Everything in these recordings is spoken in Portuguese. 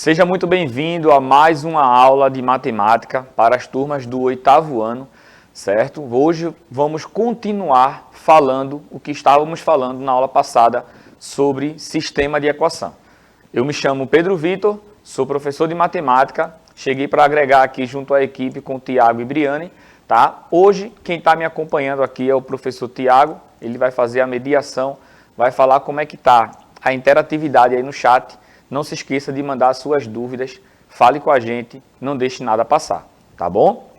Seja muito bem-vindo a mais uma aula de matemática para as turmas do 8º ano, certo? Hoje vamos continuar falando o que estávamos falando na aula passada sobre sistema de equação. Eu me chamo Pedro Vitor, sou professor de matemática, cheguei para agregar aqui junto à equipe com o Tiago e Briane, tá? Hoje quem está me acompanhando aqui é o professor Tiago, ele vai fazer a mediação, vai falar como é que está a interatividade aí no chat. Não se esqueça de mandar suas dúvidas, fale com a gente, não deixe nada passar, tá bom?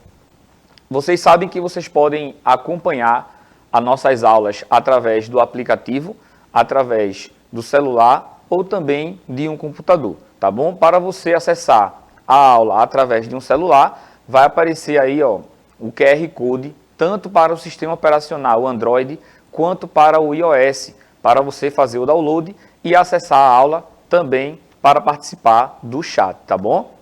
Vocês sabem que vocês podem acompanhar as nossas aulas através do aplicativo, através do celular ou também de um computador, tá bom? Para você acessar a aula através de um celular, vai aparecer aí ó, o QR Code, tanto para o sistema operacional Android, quanto para o iOS, para você fazer o download e acessar a aula também para participar do chat, tá bom?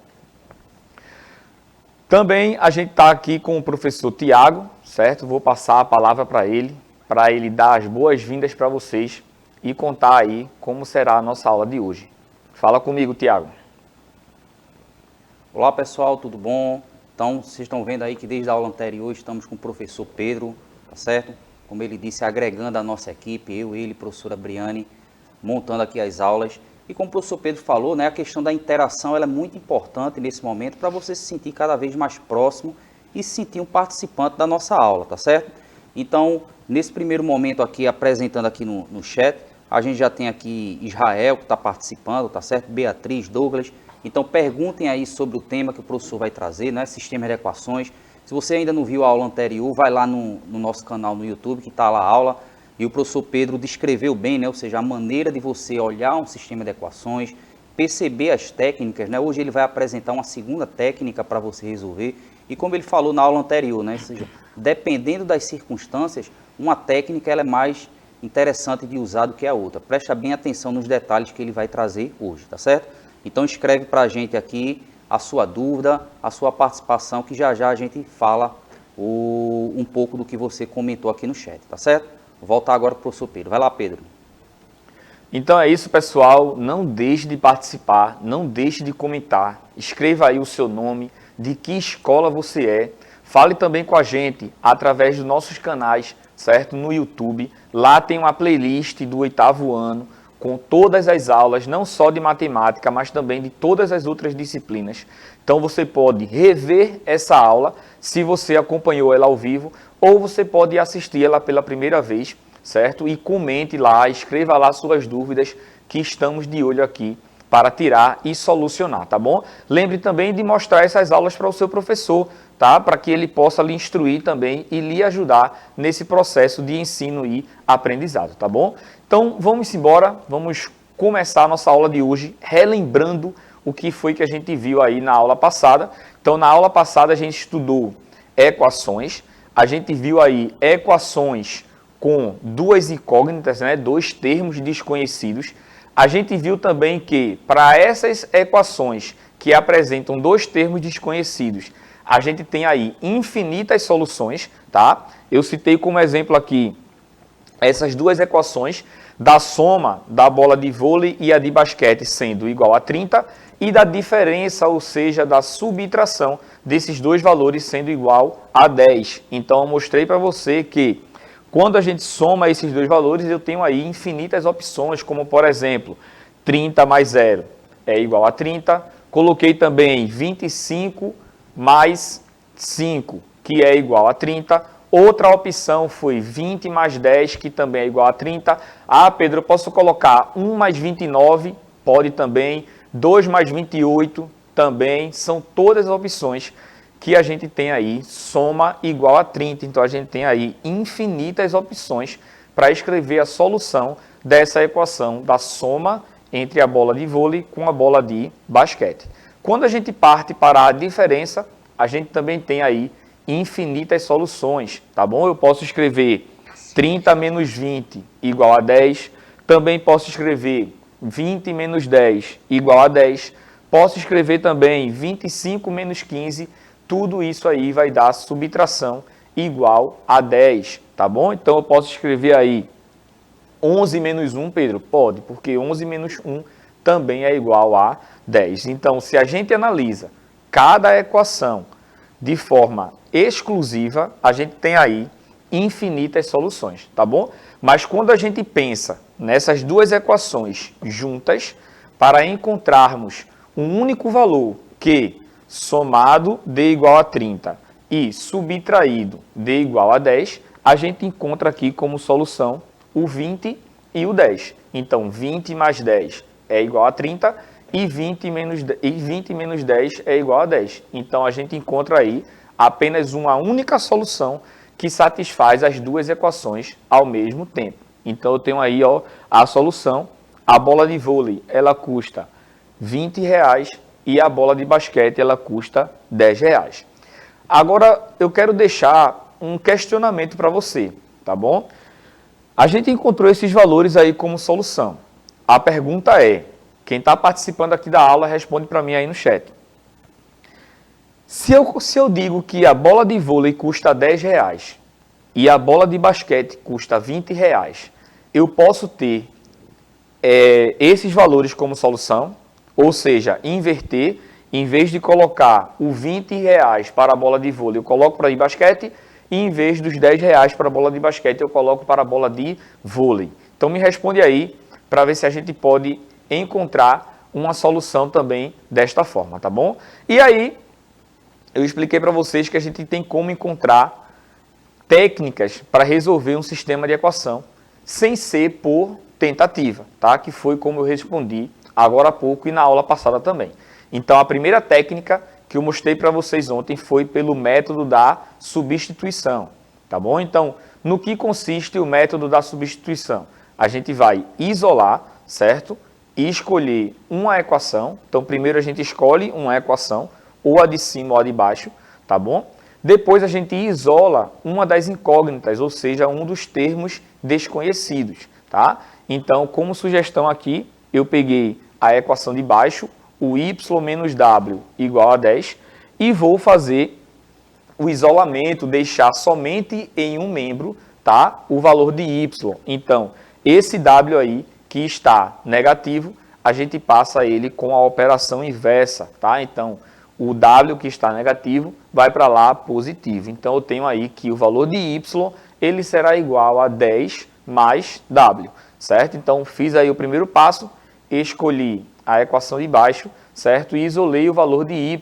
Também a gente está aqui com o professor Tiago, certo? Vou passar a palavra para ele dar as boas-vindas para vocês e contar aí como será a nossa aula de hoje. Fala comigo, Tiago. Olá pessoal, tudo bom? Então, vocês estão vendo aí que desde a aula anterior estamos com o professor Pedro, tá certo? Como ele disse, agregando a nossa equipe, eu, ele, professora Briane, montando aqui as aulas. E como o professor Pedro falou, né, a questão da interação ela é muito importante nesse momento para você se sentir cada vez mais próximo e se sentir um participante da nossa aula, tá certo? Então, nesse primeiro momento aqui, apresentando aqui no chat, a gente já tem aqui Israel que está participando, tá certo? Beatriz, Douglas. Então, perguntem aí sobre o tema que o professor vai trazer, né? Sistema de equações. Se você ainda não viu a aula anterior, vai lá no nosso canal no YouTube, que está lá a aula. E o professor Pedro descreveu bem, né? Ou seja, a maneira de você olhar um sistema de equações, perceber as técnicas, né? Hoje ele vai apresentar uma segunda técnica para você resolver. E como ele falou na aula anterior, né? Ou seja, dependendo das circunstâncias, uma técnica ela é mais interessante de usar do que a outra. Presta bem atenção nos detalhes que ele vai trazer hoje, tá certo? Então escreve para a gente aqui a sua dúvida, a sua participação, que já já a gente fala um pouco do que você comentou aqui no chat, tá certo? Vou voltar agora para o professor Pedro. Vai lá, Pedro. Então é isso, pessoal. Não deixe de participar, não deixe de comentar. Escreva aí o seu nome, de que escola você é. Fale também com a gente através dos nossos canais, certo? No YouTube. Lá tem uma playlist do 8º ano, com todas as aulas, não só de matemática, mas também de todas as outras disciplinas. Então você pode rever essa aula, se você acompanhou ela ao vivo, ou você pode assistir ela pela primeira vez, certo? E comente lá, escreva lá suas dúvidas, que estamos de olho aqui para tirar e solucionar, tá bom? Lembre também de mostrar essas aulas para o seu professor, tá? Para que ele possa lhe instruir também e lhe ajudar nesse processo de ensino e aprendizado, tá bom? Então, vamos embora, vamos começar a nossa aula de hoje relembrando o que foi que a gente viu aí na aula passada. Então, na aula passada a gente estudou equações, a gente viu aí equações com duas incógnitas, né, dois termos desconhecidos. A gente viu também que para essas equações que apresentam dois termos desconhecidos, a gente tem aí infinitas soluções, tá? Eu citei como exemplo aqui essas duas equações da soma da bola de vôlei e a de basquete sendo igual a 30 e da diferença, ou seja, da subtração desses dois valores sendo igual a 10. Então, eu mostrei para você que quando a gente soma esses dois valores, eu tenho aí infinitas opções, como por exemplo, 30 mais 0 é igual a 30. Coloquei também 25 mais 5, que é igual a 30. Outra opção foi 20 mais 10, que também é igual a 30. Ah, Pedro, eu posso colocar 1 mais 29? Pode também. 2 mais 28 também. São todas as opções que a gente tem aí, soma igual a 30. Então, a gente tem aí infinitas opções para escrever a solução dessa equação da soma entre a bola de vôlei com a bola de basquete. Quando a gente parte para a diferença, a gente também tem aí infinitas soluções, tá bom? Eu posso escrever 30 menos 20 igual a 10. Também posso escrever 20 menos 10 igual a 10. Posso escrever também 25 menos 15. Tudo isso aí vai dar subtração igual a 10, tá bom? Então, eu posso escrever aí 11 menos 1, Pedro? Pode, porque 11 menos 1 também é igual a 10. Então, se a gente analisa cada equação de forma exclusiva, a gente tem aí infinitas soluções, tá bom? Mas quando a gente pensa nessas duas equações juntas, para encontrarmos um único valor que, somado, dê igual a 30 e subtraído dê igual a 10, a gente encontra aqui como solução o 20 e o 10. Então, 20 mais 10 é igual a 30 e 20 menos 10 é igual a 10. Então, a gente encontra aí apenas uma única solução que satisfaz as duas equações ao mesmo tempo. Então, eu tenho aí a solução. A bola de vôlei ela custa R$20 e a bola de basquete ela custa R$10. Agora, eu quero deixar um questionamento para você, tá bom? A gente encontrou esses valores aí como solução. A pergunta é, quem está participando aqui da aula responde para mim aí no chat. Se eu digo que a bola de vôlei custa R$10 e a bola de basquete custa R$20, eu posso ter esses valores como solução, ou seja, inverter, em vez de colocar o R$20 para a bola de vôlei, eu coloco para a de basquete, e em vez dos R$10 para a bola de basquete, eu coloco para a bola de vôlei. Então me responde aí, para ver se a gente pode encontrar uma solução também desta forma, tá bom? E aí, eu expliquei para vocês que a gente tem como encontrar técnicas para resolver um sistema de equação sem ser por tentativa, tá? Que foi como eu respondi agora há pouco e na aula passada também. Então, a primeira técnica que eu mostrei para vocês ontem foi pelo método da substituição, tá bom? Então, no que consiste o método da substituição? A gente vai isolar, certo? E escolher uma equação. Então, primeiro a gente escolhe uma equação, ou a de cima ou a de baixo, tá bom? Depois a gente isola uma das incógnitas, ou seja, um dos termos desconhecidos, tá? Então, como sugestão aqui, eu peguei a equação de baixo, o y menos w igual a 10, e vou fazer o isolamento, deixar somente em um membro, tá? O valor de y. Então, esse w aí, que está negativo, a gente passa ele com a operação inversa, tá? Então, o w que está negativo vai para lá positivo. Então, eu tenho aí que o valor de y, ele será igual a 10 mais w, certo? Então, fiz aí o primeiro passo, escolhi a equação de baixo, certo? E isolei o valor de y,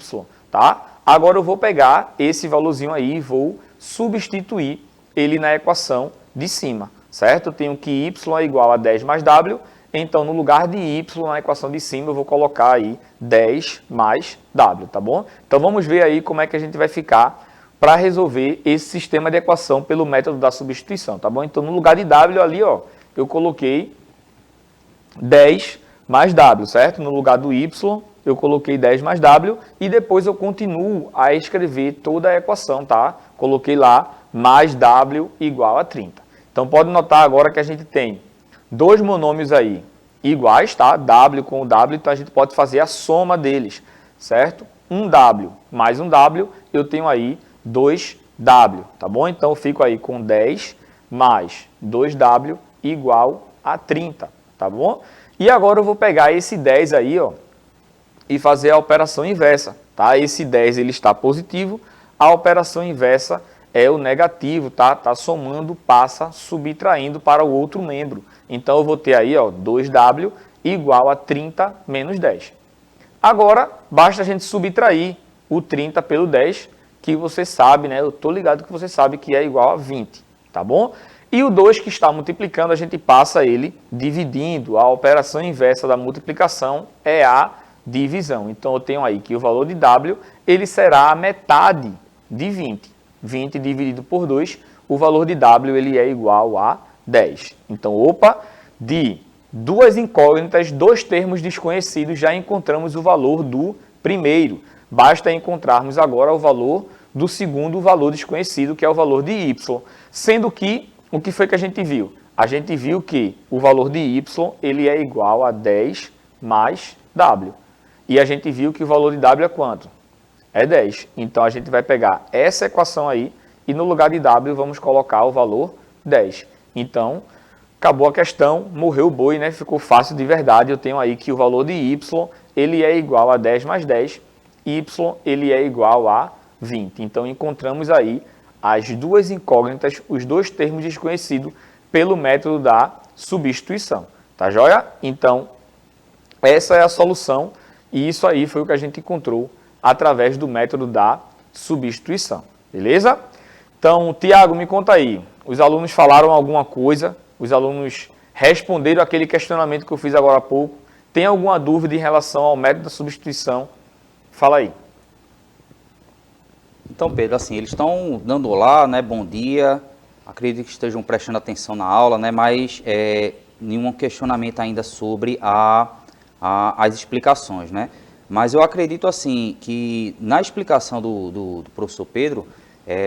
tá? Agora eu vou pegar esse valorzinho aí e vou substituir ele na equação de cima, certo? Eu tenho que y é igual a 10 mais w, então no lugar de y na equação de cima eu vou colocar aí 10 mais w, tá bom? Então vamos ver aí como é que a gente vai ficar para resolver esse sistema de equação pelo método da substituição, tá bom? Então no lugar de w ali, ó, eu coloquei 10 mais w, certo? No lugar do y, eu coloquei 10 mais w e depois eu continuo a escrever toda a equação, tá? Coloquei lá mais w igual a 30. Então pode notar agora que a gente tem dois monômios aí iguais, tá? W com o w, então a gente pode fazer a soma deles, certo? Um w mais um w, eu tenho aí 2w, tá bom? Então eu fico aí com 10 mais 2w igual a 30, tá bom? E agora eu vou pegar esse 10 aí, ó, e fazer a operação inversa, tá? Esse 10 ele está positivo, a operação inversa é o negativo, tá? Tá somando, passa subtraindo para o outro membro. Então eu vou ter aí, ó, 2w igual a 30 menos 10. Agora basta a gente subtrair o 30 pelo 10, que você sabe, né? Eu tô ligado que você sabe que é igual a 20, tá bom? E o 2 que está multiplicando, a gente passa ele dividindo. A operação inversa da multiplicação é a divisão. Então, eu tenho aí que o valor de w, ele será a metade de 20. 20 dividido por 2, o valor de w ele é igual a 10. Então, opa, de duas incógnitas, dois termos desconhecidos, já encontramos o valor do primeiro. Basta encontrarmos agora o valor do segundo valor desconhecido, que é o valor de y. Sendo que o que foi que a gente viu? A gente viu que o valor de y ele é igual a 10 mais w. E a gente viu que o valor de w é quanto? É 10. Então, a gente vai pegar essa equação aí e no lugar de w vamos colocar o valor 10. Então, acabou a questão, morreu o boi, né? Ficou fácil de verdade. Eu tenho aí que o valor de y ele é igual a 10 mais 10, y ele é igual a 20. Então, encontramos aí as duas incógnitas, os dois termos desconhecidos, pelo método da substituição. Tá joia? Então, essa é a solução e isso aí foi o que a gente encontrou através do método da substituição. Beleza? Então, Tiago, me conta aí. Os alunos falaram alguma coisa? Os alunos responderam aquele questionamento que eu fiz agora há pouco? Tem alguma dúvida em relação ao método da substituição? Fala aí. Então, Pedro, assim, eles estão dando olá, né? Bom dia. Acredito que estejam prestando atenção na aula, né? Mas nenhum questionamento ainda sobre as explicações, né? Mas eu acredito, assim, que na explicação do professor Pedro,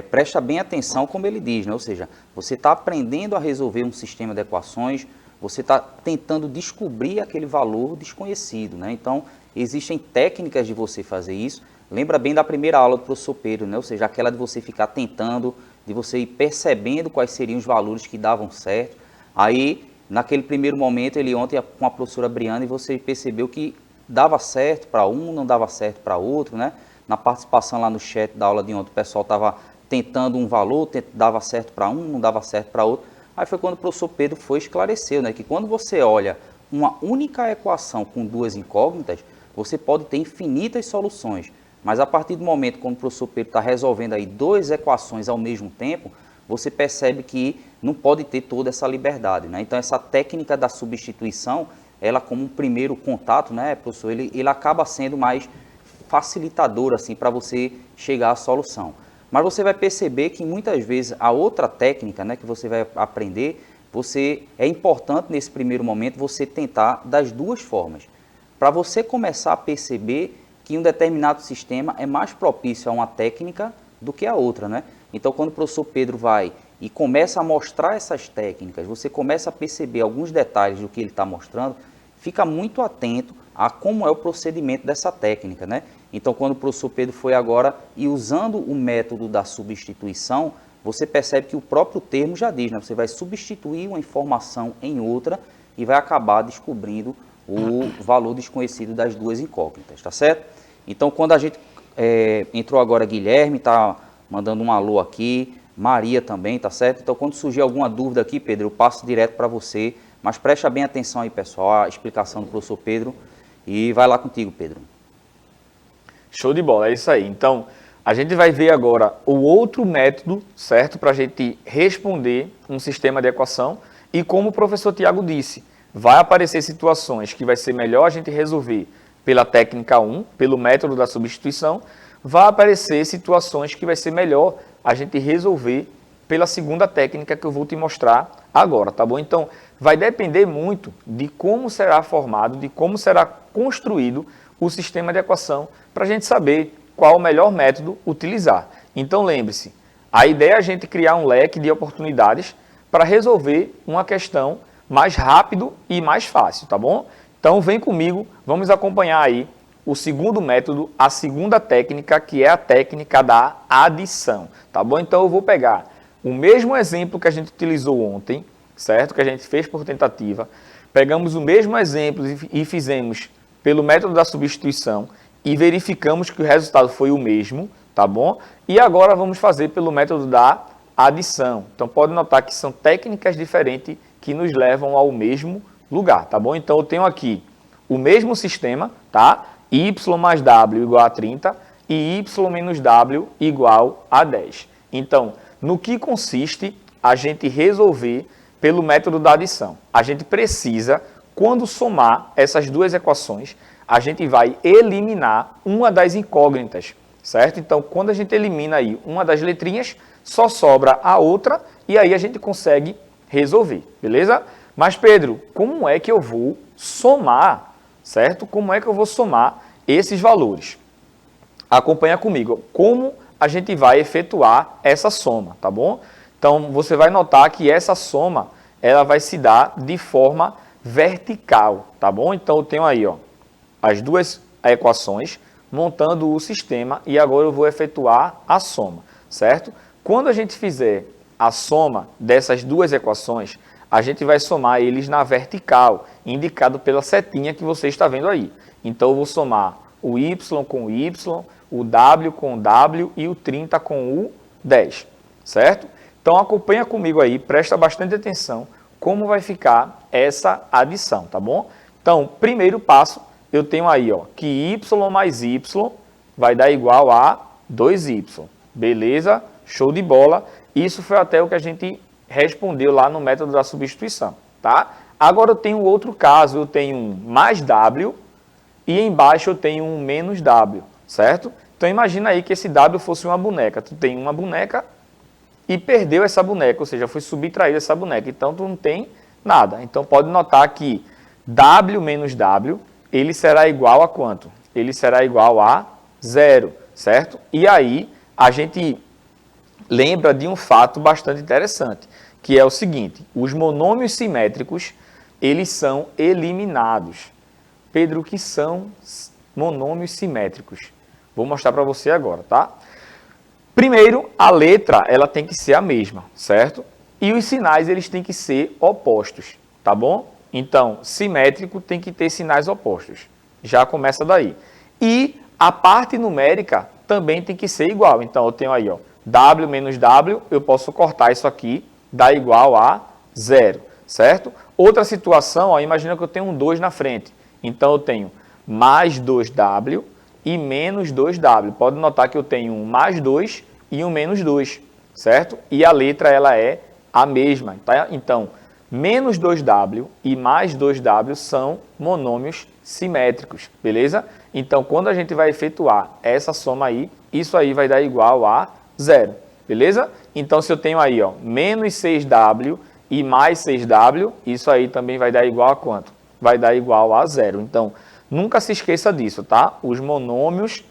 presta bem atenção como ele diz, né? Ou seja, você está aprendendo a resolver um sistema de equações, você está tentando descobrir aquele valor desconhecido, né? Então, existem técnicas de você fazer isso. Lembra bem da primeira aula do professor Pedro, né? Ou seja, aquela de você ficar tentando, de você ir percebendo quais seriam os valores que davam certo. Aí, naquele primeiro momento, ele ontem com a professora Briana, e você percebeu que dava certo para um, não dava certo para outro, né? Na participação lá no chat da aula de ontem, o pessoal estava tentando um valor, dava certo para um, não dava certo para outro. Aí foi quando o professor Pedro foi esclareceu, né? Que quando você olha uma única equação com duas incógnitas, você pode ter infinitas soluções. Mas a partir do momento quando o professor Pedro está resolvendo aí duas equações ao mesmo tempo, você percebe que não pode ter toda essa liberdade, né? Então, essa técnica da substituição, ela como um primeiro contato, né, professor, ele acaba sendo mais facilitador, assim, para você chegar à solução. Mas você vai perceber que muitas vezes a outra técnica, né, que você vai aprender, é importante nesse primeiro momento você tentar das duas formas. Para você começar a perceber que um determinado sistema é mais propício a uma técnica do que a outra, né? Então, quando o professor Pedro vai e começa a mostrar essas técnicas, você começa a perceber alguns detalhes do que ele está mostrando, fica muito atento a como é o procedimento dessa técnica, né? Então, quando o professor Pedro foi agora e usando o método da substituição, você percebe que o próprio termo já diz, né? Você vai substituir uma informação em outra e vai acabar descobrindo o valor desconhecido das duas incógnitas, tá certo? Então, quando a gente entrou agora, Guilherme está mandando um alô aqui, Maria também, tá certo? Então, quando surgir alguma dúvida aqui, Pedro, eu passo direto para você, mas presta bem atenção aí, pessoal, a explicação do professor Pedro, e vai lá contigo, Pedro. Show de bola, é isso aí. Então, a gente vai ver agora o outro método, certo? Para a gente responder um sistema de equação. E como o professor Tiago disse, vai aparecer situações que vai ser melhor a gente resolver pela técnica 1, pelo método da substituição. Vai aparecer situações que vai ser melhor a gente resolver pela segunda técnica que eu vou te mostrar agora, tá bom? Então, vai depender muito de como será formado, de como será construído o sistema de equação, para a gente saber qual o melhor método utilizar. Então, lembre-se, a ideia é a gente criar um leque de oportunidades para resolver uma questão mais rápido e mais fácil, tá bom? Então, vem comigo, vamos acompanhar aí o segundo método, a segunda técnica, que é a técnica da adição, tá bom? Então, eu vou pegar o mesmo exemplo que a gente utilizou ontem, certo? Que a gente fez por tentativa. Pegamos o mesmo exemplo e fizemos pelo método da substituição e verificamos que o resultado foi o mesmo, tá bom? E agora vamos fazer pelo método da adição. Então, pode notar que são técnicas diferentes que nos levam ao mesmo lugar, tá bom? Então, eu tenho aqui o mesmo sistema, tá? Y mais W igual a 30 e Y menos W igual a 10. Então, no que consiste a gente resolver pelo método da adição? A gente precisa, quando somar essas duas equações, a gente vai eliminar uma das incógnitas, certo? Então, quando a gente elimina aí uma das letrinhas, só sobra a outra e aí a gente consegue resolver, beleza? Mas, Pedro, como é que eu vou somar, certo? Como é que eu vou somar esses valores? Acompanha comigo. Como a gente vai efetuar essa soma, tá bom? Então, você vai notar que essa soma, ela vai se dar de forma vertical, tá bom? Então, eu tenho aí, ó, as duas equações montando o sistema e agora eu vou efetuar a soma, certo? Quando a gente fizer a soma dessas duas equações, a gente vai somar eles na vertical, indicado pela setinha que você está vendo aí. Então, eu vou somar o y com o y, o w com o w e o 30 com o 10, certo? Então, acompanha comigo aí, presta bastante atenção como vai ficar essa adição, tá bom? Então, primeiro passo, eu tenho aí ó, que y mais y vai dar igual a 2y. Beleza? Show de bola. Isso foi até o que a gente respondeu lá no método da substituição, tá? Agora eu tenho outro caso, eu tenho um mais w e embaixo eu tenho um menos w, certo? Então imagina aí que esse w fosse uma boneca. Tu tem uma boneca e perdeu essa boneca, ou seja, foi subtraída essa boneca. Então tu não tem nada. Então pode notar que w menos w, ele será igual a quanto? Ele será igual a 0, certo? E aí a gente lembra de um fato bastante interessante, que é o seguinte: os monômios simétricos, eles são eliminados. Pedro, o que são monômios simétricos? Vou mostrar para você agora, tá? Primeiro, a letra, ela tem que ser a mesma, certo? E os sinais, eles têm que ser opostos, tá bom? Então, simétrico tem que ter sinais opostos. Já começa daí. E a parte numérica também tem que ser igual. Então, eu tenho aí, ó, w menos w, eu posso cortar isso aqui, dá igual a 0, certo? Outra situação, ó, imagina que eu tenho um 2 na frente. Então, eu tenho mais 2w e menos 2w. Pode notar que eu tenho um mais 2 e um menos 2, certo? E a letra, ela é a mesma, tá? Então, menos 2w e mais 2w são monômios simétricos, beleza? Então, quando a gente vai efetuar essa soma aí, isso aí vai dar igual a 0, beleza? Então, se eu tenho aí, ó, menos 6w e mais 6w, isso aí também vai dar igual a quanto? Vai dar igual a 0. Então, nunca se esqueça disso, tá? Os monômios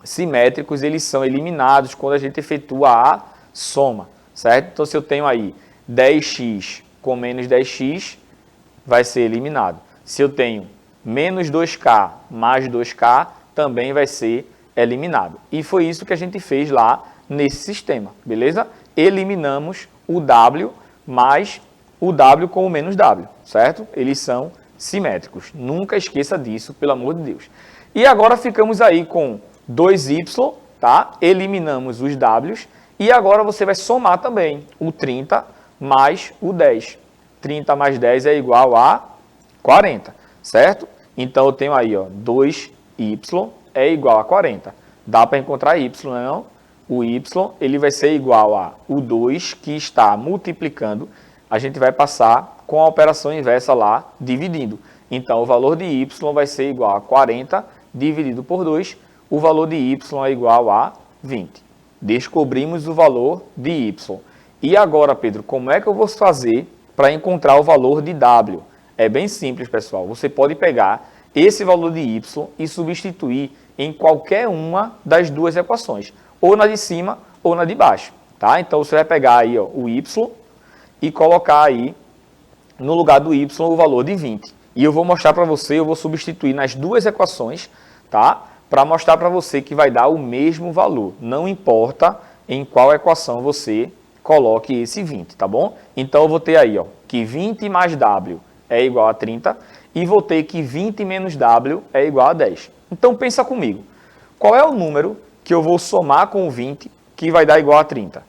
simétricos, eles são eliminados quando a gente efetua a soma, certo? Então, se eu tenho aí 10x com menos 10x, vai ser eliminado. Se eu tenho menos 2k mais 2k, também vai ser eliminado. E foi isso que a gente fez lá nesse sistema, beleza? Eliminamos o w mais o w com o menos w, certo? Eles são simétricos. Nunca esqueça disso, pelo amor de Deus. E agora ficamos aí com 2y, tá? Eliminamos os w's. E agora você vai somar também o 30 mais o 10. 30 mais 10 é igual a 40, certo? Então, eu tenho aí, ó, 2y é igual a 40. Dá para encontrar y, não? O y, ele vai ser igual a o 2 que está multiplicando. A gente vai passar com a operação inversa lá, dividindo. Então, o valor de y vai ser igual a 40 dividido por 2. O valor de y é igual a 20. Descobrimos o valor de y. E agora, Pedro, como é que eu vou fazer para encontrar o valor de w? É bem simples, pessoal. Você pode pegar esse valor de y e substituir em qualquer uma das duas equações, ou na de cima ou na de baixo, tá? Então, você vai pegar aí, ó, o y e colocar aí no lugar do y o valor de 20. E eu vou mostrar para você, eu vou substituir nas duas equações, tá? Para mostrar para você que vai dar o mesmo valor. Não importa em qual equação você coloque esse 20, tá bom? Então, eu vou ter aí, ó, que 20 mais w é igual a 30 e vou ter que 20 menos w é igual a 10. Então, pensa comigo. Qual é o número que eu vou somar com o 20 que vai dar igual a 30?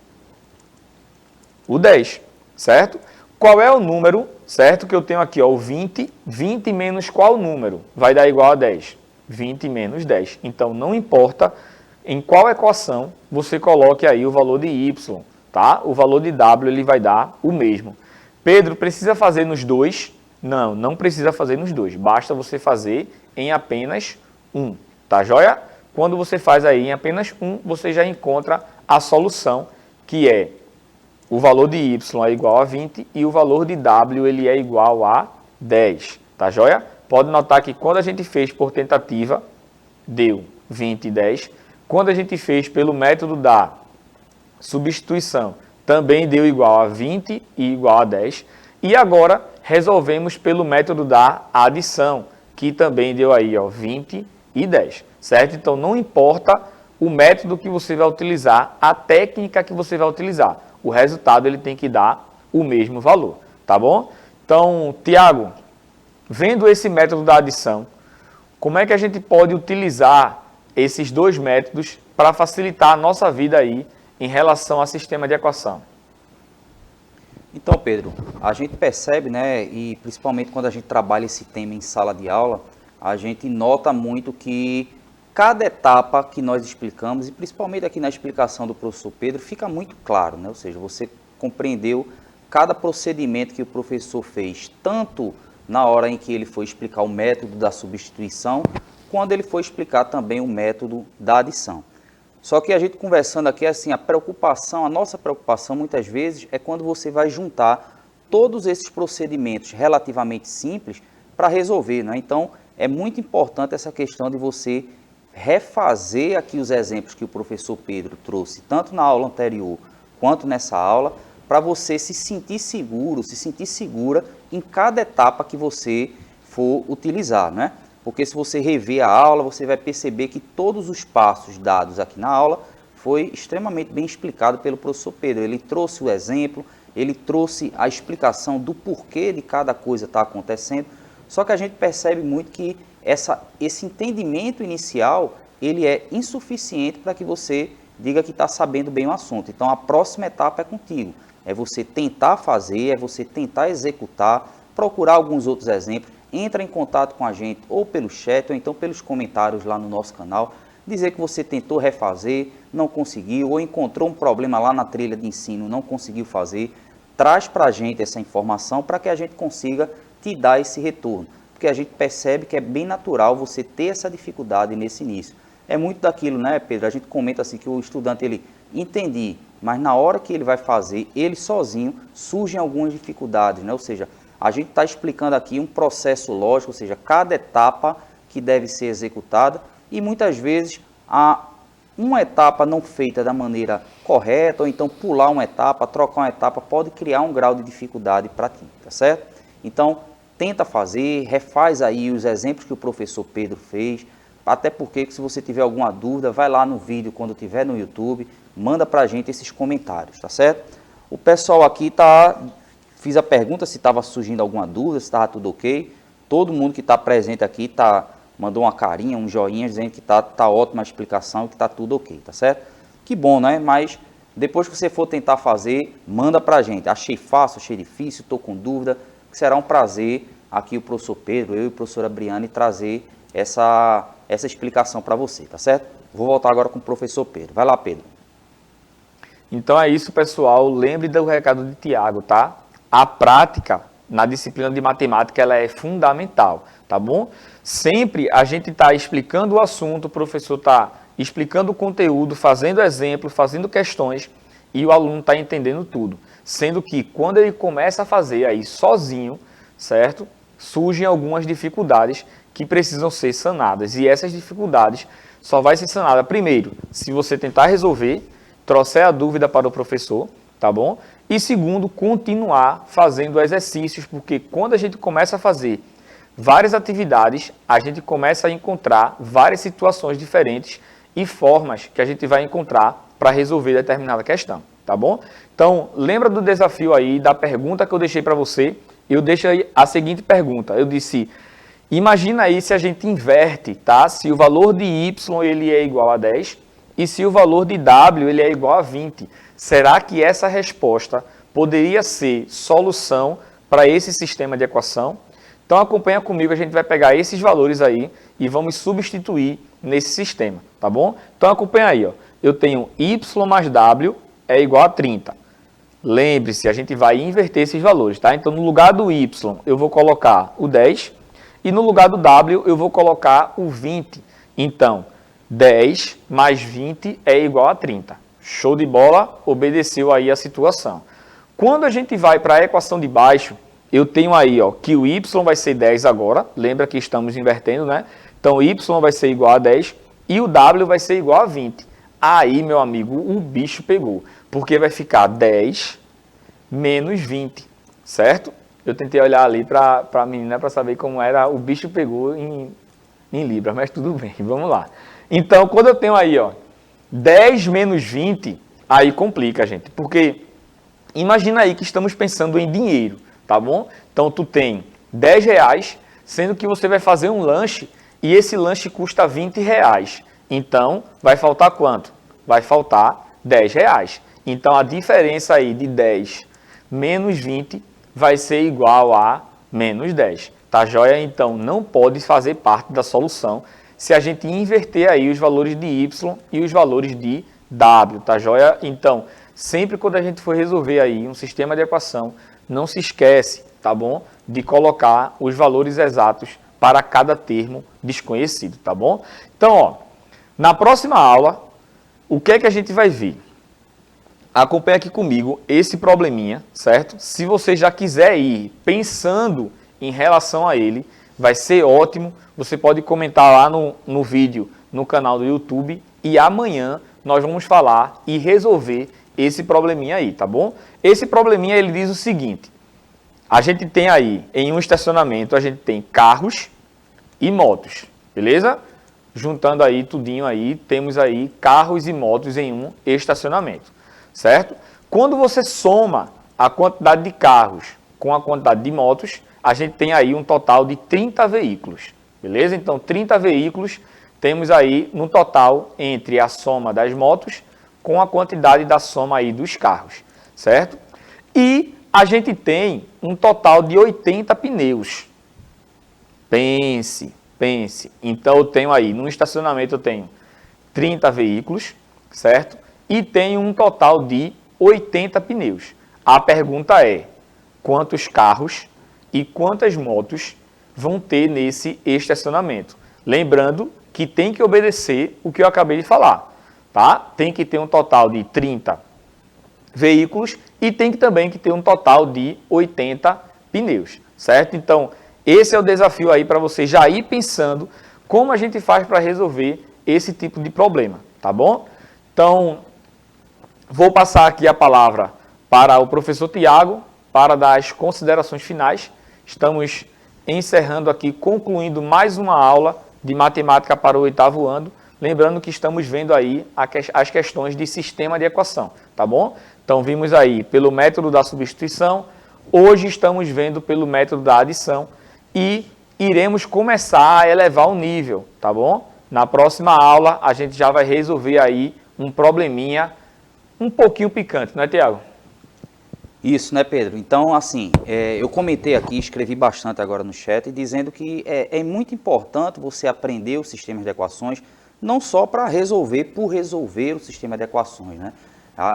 O 10, certo? Qual é o número, certo, que eu tenho aqui, ó, o 20. 20 menos qual número? Vai dar igual a 10. 20 menos 10. Então, não importa em qual equação você coloque aí o valor de y, tá? O valor de w ele vai dar o mesmo. Pedro, precisa fazer nos dois? Não, não precisa fazer nos dois. Basta você fazer em apenas um, tá joia? Quando você faz aí em apenas um, você já encontra a solução, que é o valor de y é igual a 20 e o valor de w ele é igual a 10, tá joia? Pode notar que quando a gente fez por tentativa, deu 20 e 10. Quando a gente fez pelo método da substituição, também deu igual a 20 e igual a 10. E agora, resolvemos pelo método da adição, que também deu aí, ó, 20 e 10, certo? Então, não importa o método que você vai utilizar, a técnica que você vai utilizar. O resultado ele tem que dar o mesmo valor, tá bom? Então, Tiago, vendo esse método da adição, como é que a gente pode utilizar esses dois métodos para facilitar a nossa vida aí em relação ao sistema de equação? Então, Pedro, a gente percebe, né, e principalmente quando a gente trabalha esse tema em sala de aula, a gente nota muito que cada etapa que nós explicamos, e principalmente aqui na explicação do professor Pedro, fica muito claro, né? Ou seja, você compreendeu cada procedimento que o professor fez, tanto na hora em que ele foi explicar o método da substituição, quando ele foi explicar também o método da adição. Só que a gente conversando aqui, assim, a nossa preocupação muitas vezes é quando você vai juntar todos esses procedimentos relativamente simples para resolver, né? Então, é muito importante essa questão de você refazer aqui os exemplos que o professor Pedro trouxe, tanto na aula anterior quanto nessa aula, para você se sentir seguro, se sentir segura em cada etapa que você for utilizar, né? Porque se você rever a aula, você vai perceber que todos os passos dados aqui na aula foi extremamente bem explicado pelo professor Pedro. Ele trouxe o exemplo, ele trouxe a explicação do porquê de cada coisa está acontecendo, só que a gente percebe muito que esse entendimento inicial, ele é insuficiente para que você diga que está sabendo bem o assunto. Então, a próxima etapa é contigo. É você tentar fazer, é você tentar executar, procurar alguns outros exemplos, entra em contato com a gente ou pelo chat ou então pelos comentários lá no nosso canal, dizer que você tentou refazer, não conseguiu, ou encontrou um problema lá na trilha de ensino, não conseguiu fazer, traz para a gente essa informação para que a gente consiga te dar esse retorno, porque a gente percebe que é bem natural você ter essa dificuldade nesse início. É muito daquilo, né, Pedro? A gente comenta assim que o estudante, ele entende, mas na hora que ele vai fazer, ele sozinho, surgem algumas dificuldades, né? Ou seja, a gente está explicando aqui um processo lógico, ou seja, cada etapa que deve ser executada e muitas vezes uma etapa não feita da maneira correta ou então pular uma etapa, trocar uma etapa, pode criar um grau de dificuldade para ti, tá certo? Então, tenta fazer, refaz aí os exemplos que o professor Pedro fez, até porque se você tiver alguma dúvida, vai lá no vídeo quando estiver no YouTube, manda para a gente esses comentários, tá certo? O pessoal aqui fiz a pergunta se estava surgindo alguma dúvida, se estava tudo ok. Todo mundo que está presente aqui mandou uma carinha, um joinha, dizendo que está ótima a explicação, que está tudo ok, tá certo? Que bom, né? Mas depois que você for tentar fazer, manda para a gente. Achei fácil, achei difícil, estou com dúvida. Será um prazer aqui o professor Pedro, eu e a professora Briane trazer essa explicação para você, tá certo? Vou voltar agora com o professor Pedro. Vai lá, Pedro. Então é isso, pessoal. Lembre do recado de Tiago, tá? A prática na disciplina de matemática ela é fundamental, tá bom? Sempre a gente está explicando o assunto, o professor está explicando o conteúdo, fazendo exemplo, fazendo questões e o aluno está entendendo tudo. Sendo que quando ele começa a fazer aí sozinho, certo? Surgem algumas dificuldades que precisam ser sanadas. E essas dificuldades só vai ser sanada primeiro, se você tentar resolver, trouxer a dúvida para o professor, tá bom? E segundo, continuar fazendo exercícios, porque quando a gente começa a fazer várias atividades, a gente começa a encontrar várias situações diferentes e formas que a gente vai encontrar para resolver determinada questão, tá bom? Então, lembra do desafio aí, da pergunta que eu deixei para você? Eu deixei a seguinte pergunta, eu disse, imagina aí se a gente inverte, tá? Se o valor de y ele é igual a 10 e se o valor de w ele é igual a 20. Será que essa resposta poderia ser solução para esse sistema de equação? Então acompanha comigo, a gente vai pegar esses valores aí e vamos substituir nesse sistema, tá bom? Então acompanha aí, ó. Eu tenho y mais w é igual a 30. Lembre-se, a gente vai inverter esses valores, tá? Então no lugar do y eu vou colocar o 10 e no lugar do w eu vou colocar o 20. Então 10 mais 20 é igual a 30. Show de bola, obedeceu aí a situação. Quando a gente vai para a equação de baixo, eu tenho aí ó, que o y vai ser 10 agora, lembra que estamos invertendo, né? Então y vai ser igual a 10 e o w vai ser igual a 20. Aí, meu amigo, o bicho pegou, porque vai ficar 10 menos 20, certo? Eu tentei olhar ali para a menina para saber como era, o bicho pegou em Libras, mas tudo bem, vamos lá. Então, quando eu tenho aí, ó, 10 menos 20, aí complica, gente, porque imagina aí que estamos pensando em dinheiro, tá bom? Então, tu tem R$10, sendo que você vai fazer um lanche e esse lanche custa R$20. Então, vai faltar quanto? Vai faltar R$10. Então, a diferença aí de 10 menos 20 vai ser igual a menos 10. Tá joia? Então, não pode fazer parte da solução se a gente inverter aí os valores de y e os valores de w. Tá joia? Então, sempre quando a gente for resolver aí um sistema de equação, não se esquece, tá bom? De colocar os valores exatos para cada termo desconhecido, tá bom? Então, ó, na próxima aula, o que é que a gente vai ver? Acompanhe aqui comigo esse probleminha, certo? Se você já quiser ir pensando em relação a ele, vai ser ótimo. Você pode comentar lá no vídeo, no canal do YouTube. E amanhã nós vamos falar e resolver esse probleminha aí, tá bom? Esse probleminha, ele diz o seguinte. A gente tem aí, em um estacionamento, a gente tem carros e motos, beleza? Juntando aí tudinho aí, temos aí carros e motos em um estacionamento, certo? Quando você soma a quantidade de carros com a quantidade de motos, a gente tem aí um total de 30 veículos, beleza? Então, 30 veículos temos aí no total entre a soma das motos com a quantidade da soma aí dos carros, certo? E a gente tem um total de 80 pneus. Pense. Então, eu tenho aí, no estacionamento eu tenho 30 veículos, certo? E tenho um total de 80 pneus. A pergunta é, quantos carros e quantas motos vão ter nesse estacionamento? Lembrando que tem que obedecer o que eu acabei de falar, tá? Tem que ter um total de 30 veículos e tem que também que ter um total de 80 pneus, certo? Então, esse é o desafio aí para você já ir pensando como a gente faz para resolver esse tipo de problema, tá bom? Então, vou passar aqui a palavra para o professor Tiago para dar as considerações finais. Estamos encerrando aqui, concluindo mais uma aula de matemática para o 8º ano. Lembrando que estamos vendo aí as questões de sistema de equação, tá bom? Então, vimos aí pelo método da substituição, hoje estamos vendo pelo método da adição e iremos começar a elevar o nível, tá bom? Na próxima aula, a gente já vai resolver aí um probleminha um pouquinho picante, não é, Tiago? Isso, né, Pedro? Então, assim, eu comentei aqui, escrevi bastante agora no chat, dizendo que é muito importante você aprender os sistemas de equações, não só para resolver por resolver o sistema de equações, né?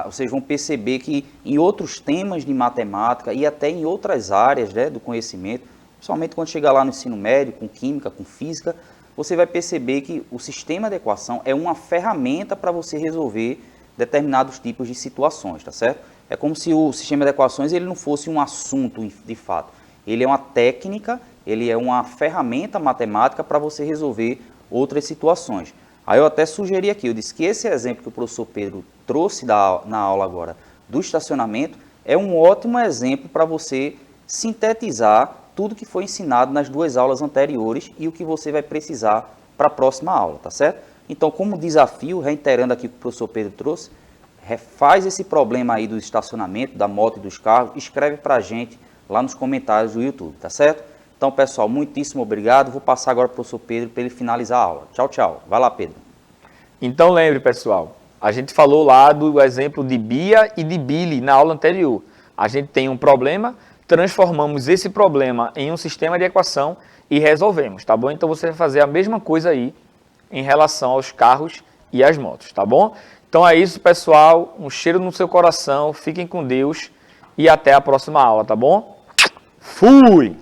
Vocês vão perceber que em outros temas de matemática e até em outras áreas, né, do conhecimento, principalmente quando chegar lá no ensino médio, com química, com física, você vai perceber que o sistema de equação é uma ferramenta para você resolver determinados tipos de situações, tá certo? É como se o sistema de equações ele não fosse um assunto de fato. Ele é uma técnica, ele é uma ferramenta matemática para você resolver outras situações. Aí eu até sugeri aqui, eu disse que esse exemplo que o professor Pedro trouxe na aula agora do estacionamento é um ótimo exemplo para você sintetizar tudo que foi ensinado nas duas aulas anteriores e o que você vai precisar para a próxima aula, tá certo? Então, como desafio, reiterando aqui o que o professor Pedro trouxe, faz esse problema aí do estacionamento, da moto e dos carros, escreve para a gente lá nos comentários do YouTube, tá certo? Então, pessoal, muitíssimo obrigado. Vou passar agora para o professor Pedro para ele finalizar a aula. Tchau, tchau. Vai lá, Pedro. Então, lembre, pessoal, a gente falou lá do exemplo de Bia e de Billy na aula anterior. A gente tem um problema, transformamos esse problema em um sistema de equação e resolvemos, tá bom? Então, você vai fazer a mesma coisa aí em relação aos carros e às motos, tá bom? Então é isso, pessoal. Um cheiro no seu coração. Fiquem com Deus e até a próxima aula, tá bom? Fui!